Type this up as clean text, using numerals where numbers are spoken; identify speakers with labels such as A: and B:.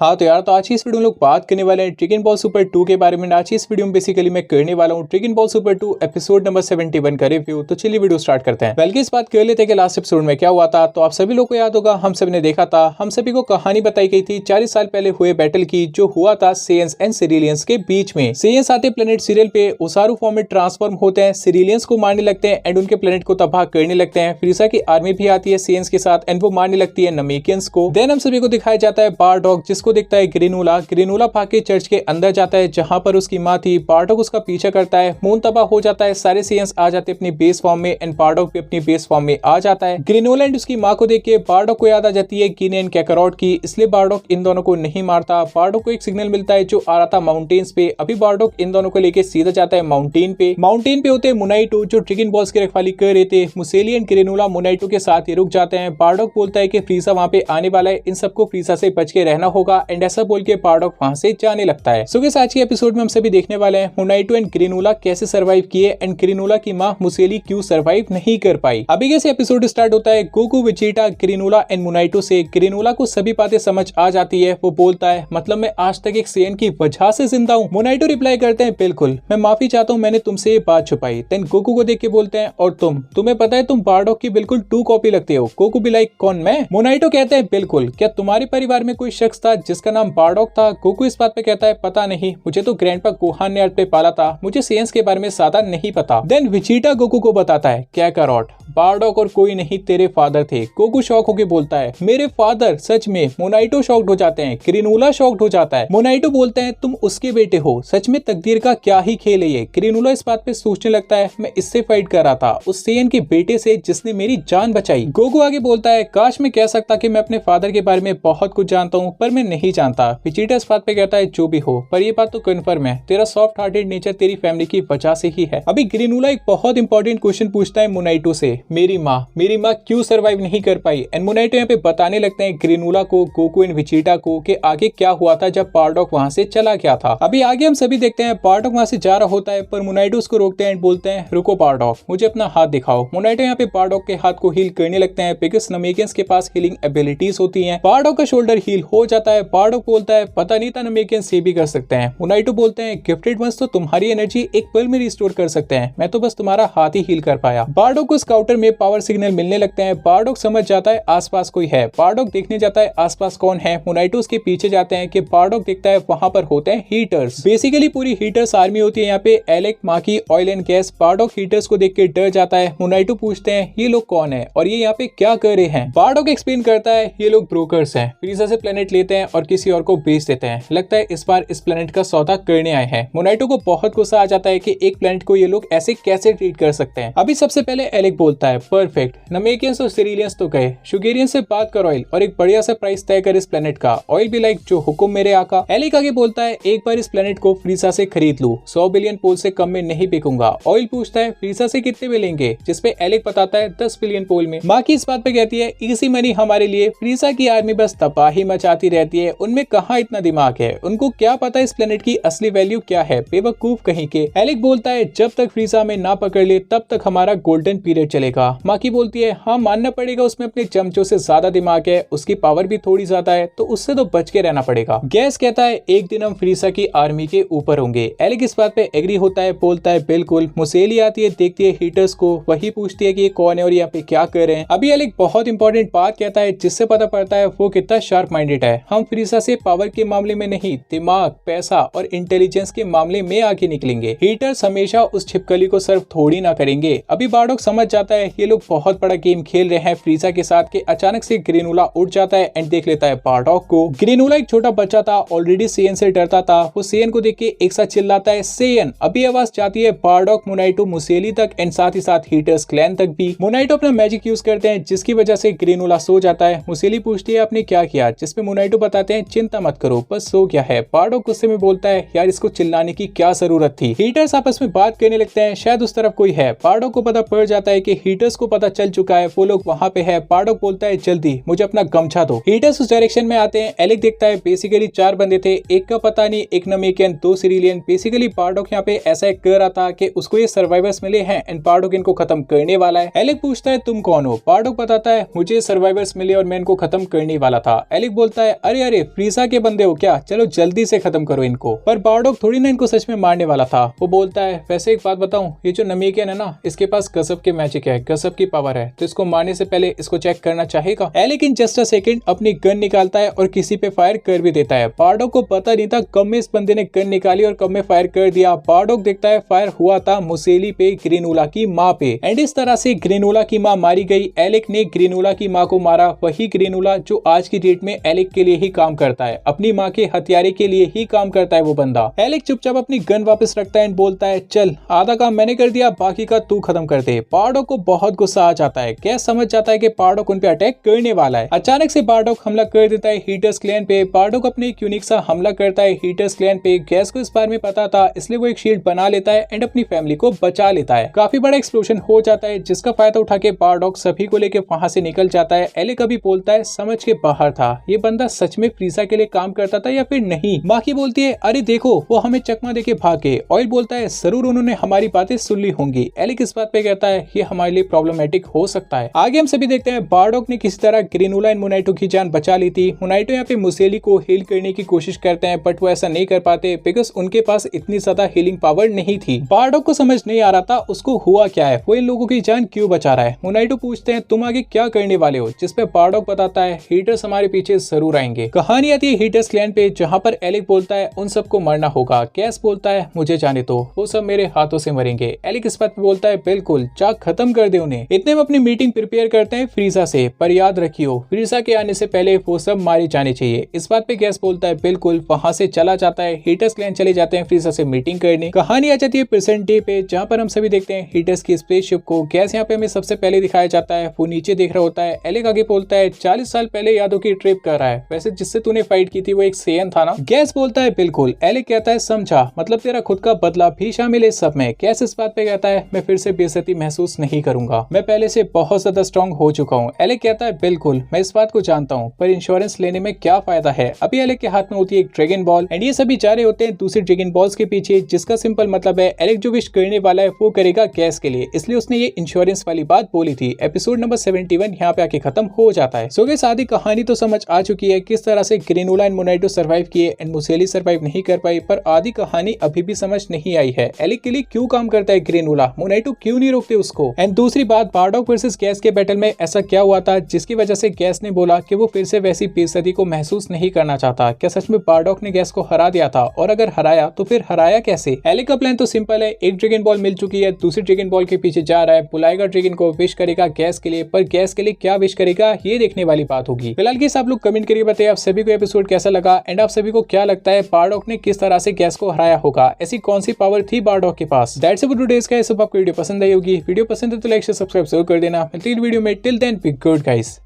A: हाँ तो यार, तो आज की इस वीडियो में लोग बात करने वाले हैं ड्रैगन बॉल सुपर 2 के बारे में। आज की इस वीडियो में बेसिकली मैं करने वाला हूँ dragon ball super 2 episode number 71 का रिव्यू। तो चलिए वीडियो स्टार्ट करते हैं। बल्कि इस बात कर लेते हैं कि लास्ट एपिसोड में क्या हुआ था। तो आप सभी लोगों को याद होगा, हम सभी ने देखा था, हम सभी को कहानी बताई गई थी 40 साल पहले हुए बैटल की, जो हुआ था सेयंस एंड सिरिलियंस के बीच में। सेयंस आते प्लेनेट सीरियल पे ओसारू फॉर्म में ट्रांसफॉर्म होते हैं, सिरिलियंस को मारने लगते हैं एंड उनके प्लेनेट को तबाह करने लगते हैं। फ्रीसा की आर्मी भी आती है सेयंस के साथ एंड वो मारने लगती है नमेकियंस को। देन हम सभी को दिखाया जाता है बारडॉग, जिसको दिखता है ग्रेनुला भाग के चर्च के अंदर जाता है जहां पर उसकी माँ थी। बारडॉग उसका पीछा करता है, मून तबाह हो जाता है, सारे सेयंस आ जाते हैं अपनी बेस फॉर्म में एंड बारडॉग भी अपनी बेस फॉर्म में आ जाता है। ग्रेनुला एंड उसकी माँ को देख के बारडॉग को याद आ जाती है गिनी एंड कैकारोट की, इसलिए बारडॉग इन दोनों को नहीं मारता। बारडॉग को एक सिग्नल मिलता है जो आ रहा था माउंटेन्स पे। अभी बारडॉग इन दोनों को लेके सीधा जाता है माउंटेन पे। माउंटेन पे होते हैं मोनाइटो, जो ड्रैगन बॉल्स की रखवाली कर रहे थे। मुसेली एंड ग्रेनुला मोनाइटो के साथ ही रुक जाते हैं। बारडॉग बोलता है कि फ्रीसा वहां पे आने वाला है, इन सबको फ्रीसा से बच के रहना होगा एंड ऐसा बोल के बारडॉग वहां से जाने लगता है। सो गाइस, आज के एपिसोड में हम सभी देखने वाले हैं मोनाइटो एंड ग्रेनुला कैसे सरवाइव किए एंड ग्रेनुला की मां मुसेली क्यों सरवाइव नहीं कर पाई। अभी कैसे एपिसोड स्टार्ट होता है गोकू, वेजिटा, ग्रेनुला एंड मोनाइटो से। ग्रेनुला को सभी बातें समझ आ जाती है। वो बोलता है, मतलब मैं आज तक एक सेयन की वजह से जिंदा हूँ। मोनाइटो रिप्लाई करते हैं, बिल्कुल, मैं माफी चाहता हूँ, मैंने तुमसे ये बात छुपाई। देन गोकू को देख के बोलते हैं, और तुम्हें पता है तुम बारडॉग की बिल्कुल 2 कॉपी लगते हो। गोकू भी लाइक, कौन, मैं? मोनाइटो कहते हैं, बिल्कुल, क्या तुम्हारे परिवार में कोई शख्स था जिसका नाम बारडॉग था? गोकू इस बात पे कहता है, पता नहीं, मुझे तो ग्रैंडपा गोहान ने अर्थ पे पाला था, मुझे सेयंस के बारे में ज्यादा नहीं पता। देन वेजिटा गोकू को बताता है, कैकारोट, बारडॉग और कोई नहीं तेरे फादर थे। गोकू शॉक होके बोलता है, मेरे फादर? सच में? मोनाइटो शॉक्ड हो जाते हैं, ग्रेनुला शॉक्ड हो जाता है। मोनाइटो बोलते हैं, तुम उसके बेटे हो, सच में तकदीर का क्या ही खेल है ये। ग्रेनुला इस बात पे सोचने लगता है, मैं इससे फाइट कर रहा था, उस सेयन के बेटे से जिसने मेरी जान बचाई। गोकू आगे बोलता है, काश मैं कह सकता कि मैं अपने फादर के बारे में बहुत कुछ जानता हूँ, पर मैं नहीं जानता। वेजिटा इस बात पे कहता है, जो भी हो, पर ये बात तो कन्फर्म है, तेरा सॉफ्ट हार्टेड नेचर तेरी फैमिली की वजह से ही है। अभी ग्रेनुला एक बहुत इंपॉर्टेंट क्वेश्चन पूछता है मोनाइटो से, मेरी माँ क्यों सरवाइव नहीं कर पाई? एंड मोनाइटो यहाँ पे बताने लगते हैं ग्रेनुला को, गोकू एंड वेजिटा को, कि आगे क्या हुआ था जब बारडॉग वहां से चला गया था। अभी आगे हम सभी देखते हैं बारडॉग वहां से जा रहा होता है, पर मोनाइटो उसको रोकते हैं एंड बोलते हैं, रुको बारडॉग, मुझे अपना हाथ दिखाओ। मोनाइटो यहाँ पे बारडॉग के हाथ को हील करने लगते हैं, बिकॉज़ नमेकियंस के पास हीलिंग एबिलिटीज होती हैं। बारडॉग का शोल्डर हील हो जाता है। बारडॉग बोलता है, पता नहीं था नमेकियंस ये भी कर सकते हैं। मोनाइटो बोलते हैं, गिफ्टेड वंस तो तुम्हारी एनर्जी एक पल में रिस्टोर कर सकते हैं, मैं तो बस तुम्हारा हाथ ही हील कर पाया। बारडॉग को स्काउटर में पावर सिग्नल मिलने लगते हैं। बारडॉग समझ जाता है आसपास कोई है। बारडॉग देखने जाता है आसपास कौन है। मोनाइटो उसके पीछे जाते हैं कि बारडॉग देखता है वहां पर होते हैं हीटर्स। बेसिकली पूरी हीटर्स आर्मी होती है यहाँ पे, एलेक, माकी, ऑयल एंड गैस। बारडॉग हीटर्स को देख के डर जाता है। मोनाइटो पूछते हैं, ये लोग कौन है और ये यहाँ पे क्या कर रहे हैं? बारडॉग एक्सप्लेन करता है, ये लोग ब्रोकर्स हैं, फ्रीसा से प्लेनेट लेते हैं और किसी और को बेच देते हैं, लगता है इस बार इस प्लेनेट का सौदा करने आए हैं। मोनाइटो को बहुत गुस्सा आ जाता है कि एक प्लेनेट को ये लोग ऐसे कैसे ट्रीट कर सकते हैं। अभी सबसे पहले एलेक बोलता है, परफेक्ट, नमेकियंस और सिरिलियंस तो गए, शुगेरियन से बात कर ऑयल और एक बढ़िया सा प्राइस तय कर इस प्लेनेट का। ऑयल भी लाइक, जो हुक्म मेरे आका। एलेक आगे बोलता है, एक बार इस प्लेनेट को फ्रीसा से खरीद लूं, 100 बिलियन पोल से कम में नहीं बिकूंगा। ऑयल पूछता है, फ्रीसा से कितने में लेंगे? जिसपे एलेक बताता है 10 बिलियन पोल में। माँ की इस बात पे कहती है, इजी मनी हमारे लिए, फ्रीसा की आर्मी बस तबाही मचाती रहती है, उनमें कहाँ इतना दिमाग है, उनको क्या पता इस प्लेनेट की असली वैल्यू क्या है, बेवकूफ कहीं के। एलेक बोलता है, जब तक फ्रीसा में ना पकड़ ले तब तक हमारा गोल्डन पीरियड चलेगा। माँ की बोलती है, हाँ मानना पड़ेगा, उसमें अपने चमचों से ज्यादा दिमाग है, उसकी पावर भी थोड़ी ज्यादा है, तो उससे तो बच के रहना पड़ेगा। गैस कहता है, एक दिन हम फ्रीसा की आर्मी के ऊपर होंगे। एलेक इस बात पे एग्री होता है, बोलता है, बिल्कुल। मुसेली आती है, देखती है हीटर्स को, वही पूछती है कि ये कौन है और यहाँ पे क्या कर रहे हैं। अभी एलेक बहुत इंपॉर्टेंट बात कहता है, जिससे पता पड़ता है वो कितना शार्प माइंडेड है। हम फ्रीसा से पावर के मामले में नहीं, दिमाग, पैसा और इंटेलिजेंस के मामले में आगे निकलेंगे। हीटर्स हमेशा उस छिपकली को सर्व थोड़ी ना करेंगे। अभी बारडॉग समझ जाता है ये लोग बहुत बड़ा गेम खेल रहे हैं फ्रीसा के साथ, के अचानक से ग्रेनुला उठ जाता है एंड देख लेता है बारडॉग को। ग्रेनुला एक छोटा बच्चा था, ऑलरेडी सेयन से डरता था। वो सेयन को देख के एक साथ चिल्लाता है, सेयन। अभी आवाज जाती है बारडॉग, मोनाइटो, मुसेली तक एंड साथ ही साथ हीटर्स क्लैन तक भी। मोनाइटो अपना मैजिक यूज करते हैं, जिसकी वजह से ग्रेनुला सो जाता है। मुसेली पूछती है, आपने क्या किया? जिसपे मोनाइटो बताते हैं, चिंता मत करो, बस सो गया है। बारडॉग गुस्से में बोलता है, यार इसको चिल्लाने की क्या जरूरत थी? हीटर्स आपस में बात करने लगते हैं, शायद उस तरफ कोई है। बारडॉग को पता पड़ जाता है कि हीटर्स को पता चल चुका है, वो लोग वहाँ पे है। बारडॉग बोलता है, जल्दी मुझे अपना गमछा दो। हीटर्स उस डायरेक्शन में आते हैं। एलेक देखता है बेसिकली 4 बंदे थे, एक का पता नहीं, एक नमेकियन, 2 सिरिलियन। बेसिकली बारडॉग यहाँ पे ऐसा कर रहा था कि उसको ये सर्वाइवर्स मिले हैं एंड बारडॉग इनको खत्म करने वाला है। एलेक पूछता है, तुम कौन हो? बारडॉग बताता है, मुझे सर्वाइवर्स मिले और मैं इनको खत्म करने वाला था। एलेक बोलता है, अरे अरे फ्रीजा के बंदे हो क्या, चलो जल्दी से खत्म करो इनको। पर बारडॉग थोड़ी ना इनको सच में मारने वाला था। वो बोलता है वैसे एक बात बताऊं, ये जो नमीकियन है ना, इसके पास गजब के मैजिक है, गजब की पावर है, तो इसको मारने से पहले इसको चेक करना चाहेगा। Alec in just a second अपनी गन निकालता है और किसी पे फायर कर भी देता है। बारडॉग को पता नहीं था कब में इस बंदे ने गन निकाली और कब में फायर कर दिया। बारडॉग देखता है फायर हुआ था मुसेली पे, ग्रेनुला की माँ पे, एंड इस तरह से ग्रेनुला की माँ मारी गई। एलेक ने ग्रेनुला की माँ को मारा, वही ग्रेनुला जो आज की डेट में एलेक के लिए ही काम करता है, अपनी माँ के हथियारे के लिए ही काम करता है वो बंदा। एलेक चुपचाप अपनी गन वापस रखता है एंड बोलता है चल आधा काम मैंने कर दिया, बाकी का तू खत्म कर दे। बारडॉग को बहुत गुस्सा आ जाता है, गैस समझ जाता है कि बारडॉग उन पे अटैक करने वाला है। अचानक से बारडॉग हमला कर देता है हीटर्स क्लैन पे। बारडॉग अपने एक यूनिक सा हमला करता है हीटर्स क्लैन पे। गैस को इस बारे में पता था, इसलिए वो एक शील्ड बना लेता है एंड अपनी फैमिली को बचा लेता है। काफी बड़ा एक्सप्लोजन हो जाता है जिसका फायदा उठा के बारडॉग सभी को लेकर वहां से निकल जाता है। एलेक अभी बोलता है समझ के बाहर था, ये बंदा सच में फ्रीजा के लिए काम करता था या फिर नहीं। माकी बोलती है अरे देखो वो हमें चकमा देके भागे। ऑयल बोलता है जरूर उन्होंने हमारी बातें सुन ली होंगी। एलेक इस बात पे कहता है ये हमारे लिए प्रॉब्लमेटिक हो सकता है। आगे हम सभी देखते हैं बारडॉग ने किसी तरह ग्रेनुला एंड मोनाइटो की जान बचा ली थी। मोनाइटो यहाँ पे मुसेली को हील करने की कोशिश करते हैं बट वो ऐसा नहीं कर पाते बिकॉज उनके पास इतनी ज्यादा हीलिंग पावर नहीं थी। बारडॉग को समझ नहीं आ रहा था उसको हुआ क्या है, वो इन लोगों की जान क्यों बचा रहा है। मोनाइटो पूछते हैं तुम आगे क्या करने वाले हो, जिसपे बारडॉग बताता है हीटर्स हमारे पीछे जरूर आएंगे। कहानी आती है हीटर्स क्लैन पे जहाँ पर एलेक बोलता है उन सबको मरना होगा। कैस बोलता है मुझे जाने दो, वो सब मेरे हाथों से मरेंगे। एलेक इस बात पे बोलता है बिल्कुल जा खत्म कर दे उन्हें। इतने में अपनी मीटिंग प्रिपेयर करते हैं फ्रीजा से, पर याद रखियो फ्रीजा के आने से पहले वो सब मारे जाने चाहिए। इस बात पे गैस बोलता है बिल्कुल, वहां से चला जाता है। हीटर्स क्लैन चले जाते हैं फ्रीजा से मीटिंग करने। कहानी आ जाती है प्रेजेंट डे पे जहाँ पर हम सभी देखते हैं हीटर्स की स्पेसशिप को। गैस यहाँ पे हमें सबसे पहले दिखाया जाता है, वो नीचे देख रहा होता है। एलेक आगे बोलता है 40 साल पहले यादों की ट्रिप कर रहा है, वैसे जिससे तूने फाइट की थी वो एक सेयन था ना। गैस बोलता है बिल्कुल। एलेक कहता है समझा, मतलब तेरा खुद का बदला भी शामिल है सब में। गैस इस बात पे कहता है मैं फिर से बेइज्जती महसूस नहीं करूंगा, मैं पहले से बहुत ज्यादा स्ट्रॉन्ग हो चुका हूँ। एलेक कहता है बिल्कुल मैं इस बात को जानता हूँ, पर इंश्योरेंस लेने में क्या फायदा है। अभी एलेक के हाथ में होती है एक ड्रैगन बॉल एंड ये सभी जा रहे होते हैं दूसरी ड्रैगन बॉल्स के पीछे, जिसका सिंपल मतलब है एलेक जो विश करने वाला है वो करेगा गैस के लिए, इसलिए उसने ये इंश्योरेंस वाली बात बोली थी। एपिसोड नंबर 71 यहाँ पे आके खत्म हो जाता है। सो गाइस आधी कहानी तो समझ आ चुकी है किस तरह से ग्रेनुला एंड मोनाइटो सर्वाइव किए एंड मुसेली सर्वाइव नहीं कर पाई, पर आधी कहानी अभी भी समझ नहीं आई है। एलेक के लिए क्यों काम करता है ग्रेनुला, मोनाइटो क्यों नहीं रोकते उसको, एंड दूसरी बात बारडॉग वर्सेस गैस के बैटल में ऐसा क्या हुआ था जिसकी वजह से गैस ने बोला कि वो फिर से वैसी बेइज्जती को महसूस नहीं करना चाहता। क्या सच में बारडॉग ने गैस को हरा दिया था, और अगर हराया तो फिर हराया कैसे। एलेक का प्लान तो सिंपल है, एक ड्रैगन बॉल मिल चुकी है, दूसरी ड्रैगन बॉल के पीछे जा रहा है, बुलाएगा ड्रैगन को, विश करेगा गैस के लिए, पर गैस के लिए क्या विश करेगा ये देखने वाली बात होगी। फिलहाल गाइस आप लोग कमेंट करके बताइए आप सभी को एपिसोड कैसा लगा एंड आप सभी को क्या लगता है बारडॉग ने किस तरह से गैस को हराया होगा, ऐसी कौन सी पावर थी बारडॉग के पास। That's it for today's guys, आपको वीडियो पसंद आई होगी, वीडियो पसंद है तो लाइक से सब्सक्राइब जरूर कर देना। मिलते हैं वीडियो में, till then be good guys.